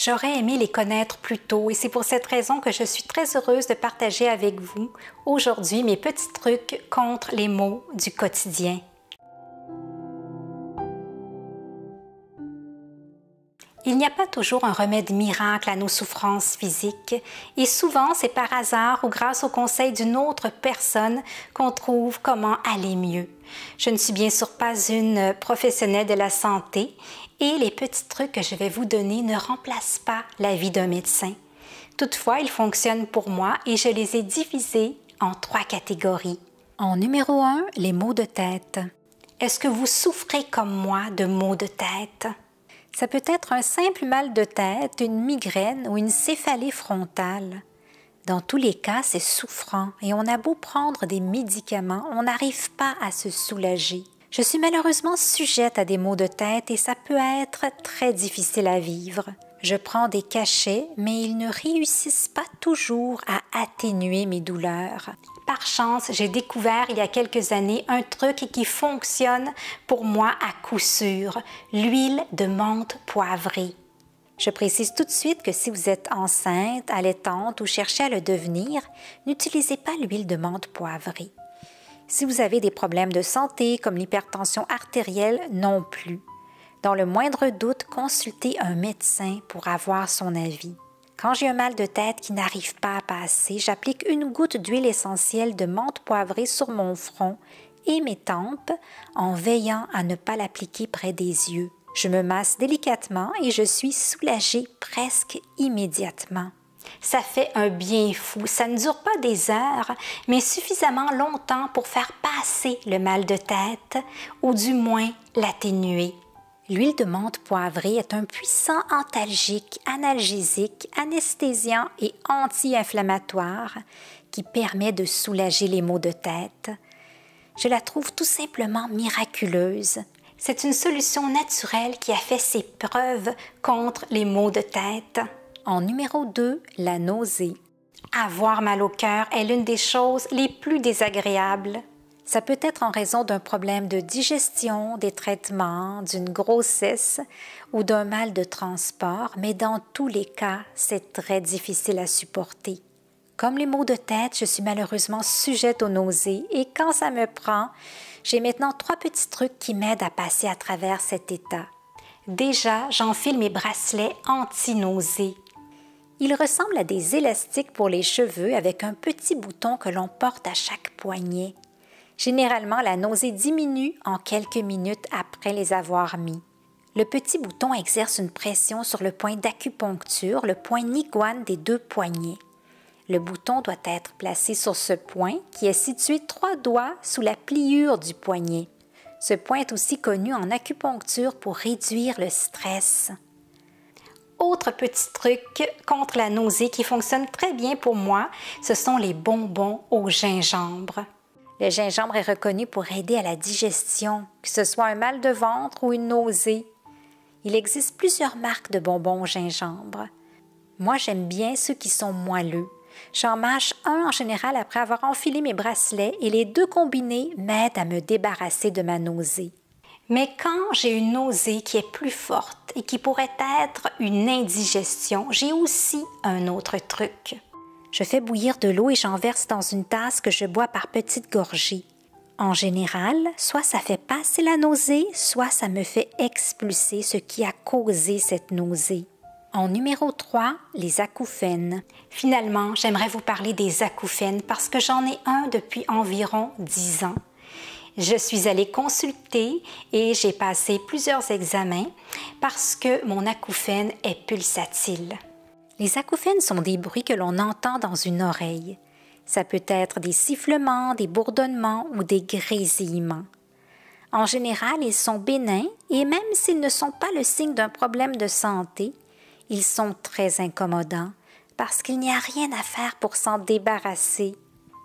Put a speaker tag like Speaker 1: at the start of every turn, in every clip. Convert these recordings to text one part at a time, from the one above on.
Speaker 1: J'aurais aimé les connaître plus tôt et c'est pour cette raison que je suis très heureuse de partager avec vous aujourd'hui mes petits trucs contre les maux du quotidien. Il n'y a pas toujours un remède miracle à nos souffrances physiques et souvent c'est par hasard ou grâce au conseil d'une autre personne qu'on trouve comment aller mieux. Je ne suis bien sûr pas une professionnelle de la santé et les petits trucs que je vais vous donner ne remplacent pas l'avis d'un médecin. Toutefois, ils fonctionnent pour moi et je les ai divisés en 3 catégories. En numéro 1, les maux de tête. Est-ce que vous souffrez comme moi de maux de tête? Ça peut être un simple mal de tête, une migraine ou une céphalée frontale. Dans tous les cas, c'est souffrant et on a beau prendre des médicaments, on n'arrive pas à se soulager. Je suis malheureusement sujette à des maux de tête et ça peut être très difficile à vivre. Je prends des cachets, mais ils ne réussissent pas toujours à atténuer mes douleurs. Par chance, j'ai découvert il y a quelques années un truc qui fonctionne pour moi à coup sûr, l'huile de menthe poivrée. Je précise tout de suite que si vous êtes enceinte, allaitante ou cherchez à le devenir, n'utilisez pas l'huile de menthe poivrée. Si vous avez des problèmes de santé comme l'hypertension artérielle, non plus. Dans le moindre doute, consultez un médecin pour avoir son avis. Quand j'ai un mal de tête qui n'arrive pas à passer, j'applique une goutte d'huile essentielle de menthe poivrée sur mon front et mes tempes en veillant à ne pas l'appliquer près des yeux. Je me masse délicatement et je suis soulagée presque immédiatement. Ça fait un bien fou. Ça ne dure pas des heures, mais suffisamment longtemps pour faire passer le mal de tête ou du moins l'atténuer. L'huile de menthe poivrée est un puissant antalgique, analgésique, anesthésiant et anti-inflammatoire qui permet de soulager les maux de tête. Je la trouve tout simplement miraculeuse. C'est une solution naturelle qui a fait ses preuves contre les maux de tête. En numéro 2, la nausée. Avoir mal au cœur est l'une des choses les plus désagréables. Ça peut être en raison d'un problème de digestion, des traitements, d'une grossesse ou d'un mal de transport, mais dans tous les cas, c'est très difficile à supporter. Comme les maux de tête, je suis malheureusement sujette aux nausées et quand ça me prend, j'ai maintenant 3 petits trucs qui m'aident à passer à travers cet état. Déjà, j'enfile mes bracelets anti-nausées. Ils ressemblent à des élastiques pour les cheveux avec un petit bouton que l'on porte à chaque poignet. Généralement, la nausée diminue en quelques minutes après les avoir mis. Le petit bouton exerce une pression sur le point d'acupuncture, le point Niguan des 2 poignets. Le bouton doit être placé sur ce point qui est situé 3 doigts sous la pliure du poignet. Ce point est aussi connu en acupuncture pour réduire le stress. Autre petit truc contre la nausée qui fonctionne très bien pour moi, ce sont les bonbons au gingembre. Le gingembre est reconnu pour aider à la digestion, que ce soit un mal de ventre ou une nausée. Il existe plusieurs marques de bonbons au gingembre. Moi, j'aime bien ceux qui sont moelleux. J'en mâche un en général après avoir enfilé mes bracelets et les 2 combinés m'aident à me débarrasser de ma nausée. Mais quand j'ai une nausée qui est plus forte et qui pourrait être une indigestion, j'ai aussi un autre truc. Je fais bouillir de l'eau et j'en verse dans une tasse que je bois par petites gorgées. En général, soit ça fait passer la nausée, soit ça me fait expulser ce qui a causé cette nausée. En numéro 3, les acouphènes. Finalement, j'aimerais vous parler des acouphènes parce que j'en ai un depuis environ 10 ans. Je suis allée consulter et j'ai passé plusieurs examens parce que mon acouphène est pulsatile. Les acouphènes sont des bruits que l'on entend dans une oreille. Ça peut être des sifflements, des bourdonnements ou des grésillements. En général, ils sont bénins et même s'ils ne sont pas le signe d'un problème de santé, ils sont très incommodants parce qu'il n'y a rien à faire pour s'en débarrasser.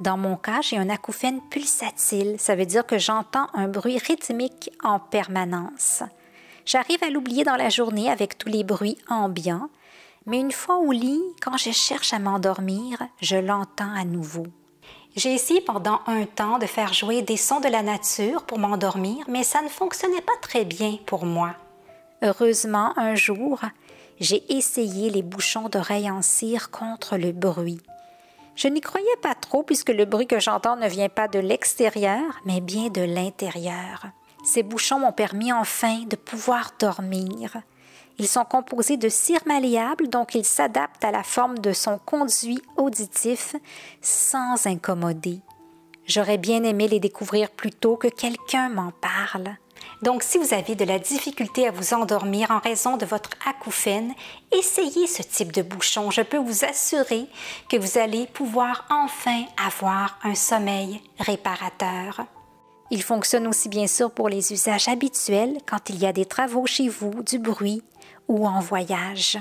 Speaker 1: Dans mon cas, j'ai un acouphène pulsatile, ça veut dire que j'entends un bruit rythmique en permanence. J'arrive à l'oublier dans la journée avec tous les bruits ambiants, mais une fois au lit, quand je cherche à m'endormir, je l'entends à nouveau. J'ai essayé pendant un temps de faire jouer des sons de la nature pour m'endormir, mais ça ne fonctionnait pas très bien pour moi. Heureusement, un jour, J'ai essayé les bouchons d'oreille en cire contre le bruit. Je n'y croyais pas trop puisque le bruit que j'entends ne vient pas de l'extérieur, mais bien de l'intérieur. Ces bouchons m'ont permis enfin de pouvoir dormir. Ils sont composés de cire malléable, donc ils s'adaptent à la forme de son conduit auditif sans incommoder. J'aurais bien aimé les découvrir plus tôt que quelqu'un m'en parle. Donc, si vous avez de la difficulté à vous endormir en raison de votre acouphène, essayez ce type de bouchon. Je peux vous assurer que vous allez pouvoir enfin avoir un sommeil réparateur. Il fonctionne aussi bien sûr pour les usages habituels quand il y a des travaux chez vous, du bruit ou en voyage.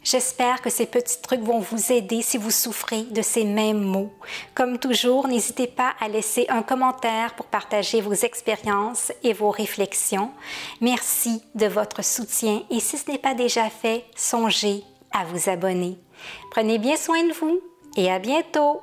Speaker 1: J'espère que ces petits trucs vont vous aider si vous souffrez de ces mêmes maux. Comme toujours, n'hésitez pas à laisser un commentaire pour partager vos expériences et vos réflexions. Merci de votre soutien et si ce n'est pas déjà fait, songez à vous abonner. Prenez bien soin de vous et à bientôt!